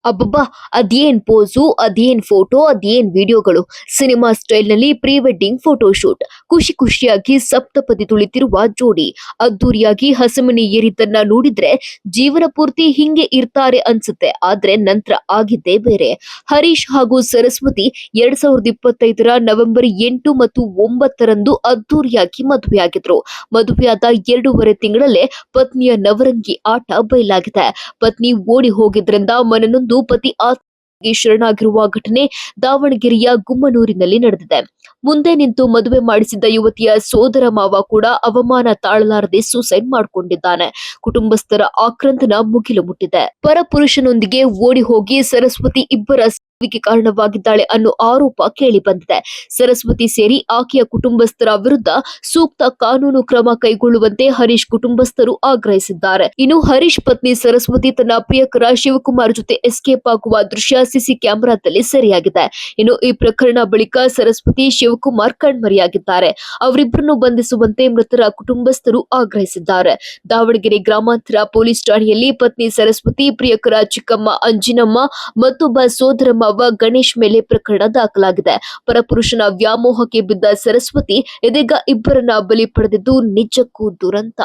ಅಬ್ಬಬ್ಬಾ! ಅದೇನ್ ಪೋಸು, ಅದೇನ್ ಫೋಟೋ, ಅದೇನ್ ವಿಡಿಯೋಗಳು. ಸಿನಿಮಾ ಸ್ಟೈಲ್‌ನಲ್ಲಿ ಪ್ರೀ ವೆಡ್ಡಿಂಗ್ ಫೋಟೋ ಶೂಟ್. ಖುಷಿ ಖುಷಿಯಾಗಿ ಸಪ್ತಪದಿ ತುಳಿತಿರುವ ಜೋಡಿ. ಅದ್ದೂರಿಯಾಗಿ ಹಸೆಮಣೆ ಏರಿದ್ದನ್ನ ನೋಡಿದ್ರೆ ಜೀವನ ಪೂರ್ತಿ ಹಿಂಗೆ ಇರ್ತಾರೆ ಅನ್ಸುತ್ತೆ. ಆದ್ರೆ ನಂತರ ಆಗಿದ್ದೇ ಬೇರೆ. ಹರೀಶ್ ಹಾಗೂ ಸರಸ್ವತಿ 2025ರ ನವೆಂಬರ್ 8 ಮತ್ತು 9ರಂದು ಅದ್ದೂರಿಯಾಗಿ ಮದುವೆಯಾಗಿದ್ರು. ಮದುವೆಯಾದ 2.5 ತಿಂಗಳಲ್ಲೇ ಪತ್ನಿಯ ನವರಂಗಿ ಆಟ ಬಯಲಾಗಿದೆ. ಪತ್ನಿ ಓಡಿ ಹೋಗಿದ್ರಿಂದ ಮನನೊಂದು ಪತಿ ಆತ್ಮಹತ್ಯೆಗೆ ಶರಣಾಗಿರುವ ಘಟನೆ ದಾವಣಗೆರೆಯ ಗುಮ್ಮನೂರಿನಲ್ಲಿ ನಡೆದಿದೆ. ಮುಂದೆ ನಿಂತು ಮದುವೆ ಮಾಡಿಸಿದ್ದ ಯುವತಿಯ ಸೋದರ ಮಾವ ಕೂಡ ಅವಮಾನ ತಾಳಲಾರದೆ ಸೂಸೈಡ್ ಮಾಡಿಕೊಂಡಿದ್ದಾನೆ. ಕುಟುಂಬಸ್ಥರ ಆಕ್ರಂದನ ಮುಗಿಲು ಮುಟ್ಟಿದೆ. ಪರಪುರುಷನೊಂದಿಗೆ ಓಡಿ ಹೋಗಿ ಸರಸ್ವತಿ ಇಬ್ಬರ ಸಾವಿಗೆ ಕಾರಣವಾಗಿದ್ದಾಳೆ ಅನ್ನೋ ಆರೋಪ ಕೇಳಿ ಬಂದಿದೆ. ಸರಸ್ವತಿ ಸೇರಿ ಆಕೆಯ ಕುಟುಂಬಸ್ಥರ ವಿರುದ್ಧ ಸೂಕ್ತ ಕಾನೂನು ಕ್ರಮ ಕೈಗೊಳ್ಳುವಂತೆ ಹರೀಶ್ ಕುಟುಂಬಸ್ಥರು ಆಗ್ರಹಿಸಿದ್ದಾರೆ. ಇನ್ನು ಹರೀಶ್ ಪತ್ನಿ ಸರಸ್ವತಿ ತನ್ನ ಪ್ರಿಯಕರ ಶಿವಕುಮಾರ್ ಜೊತೆ ಎಸ್ಕೇಪ್ ಆಗುವ ದೃಶ್ಯ ಸಿಸಿ ಕ್ಯಾಮೆರಾದಲ್ಲಿ ಸೆರೆಯಾಗಿದೆ. ಇನ್ನು ಈ ಪ್ರಕರಣ ಬಳಿಕ ಸರಸ್ವತಿ ಶಿವಕುಮಾರ್ ಕಣ್ಮರೆಯಾಗಿದ್ದಾರೆ. ಅವರಿಬ್ಬರನ್ನು ಬಂಧಿಸುವಂತೆ ಮೃತರ ಕುಟುಂಬಸ್ಥರು ಆಗ್ರಹಿಸಿದ್ದಾರೆ. ದಾವಣಗೆರೆ ಗ್ರಾಮಾಂತರ ಪೊಲೀಸ್ ಠಾಣೆಯಲ್ಲಿ ಪತ್ನಿ ಸರಸ್ವತಿ, ಪ್ರಿಯಕರ ಚಿಕ್ಕಮ್ಮ ಅಂಜಿನಮ್ಮ, ಮತ್ತೊಬ್ಬ ಸೋದರ ಮಾವ ಗಣೇಶ್ ಮೇಲೆ ಪ್ರಕರಣ ದಾಖಲಾಗಿದೆ. ಪರಪುರುಷನ ವ್ಯಾಮೋಹಕ್ಕೆ ಬಿದ್ದ ಸರಸ್ವತಿ ಇದೀಗ ಇಬ್ಬರನ್ನ ಬಲಿ ಪಡೆದಿದ್ದು ನಿಜಕ್ಕೂ ದುರಂತ.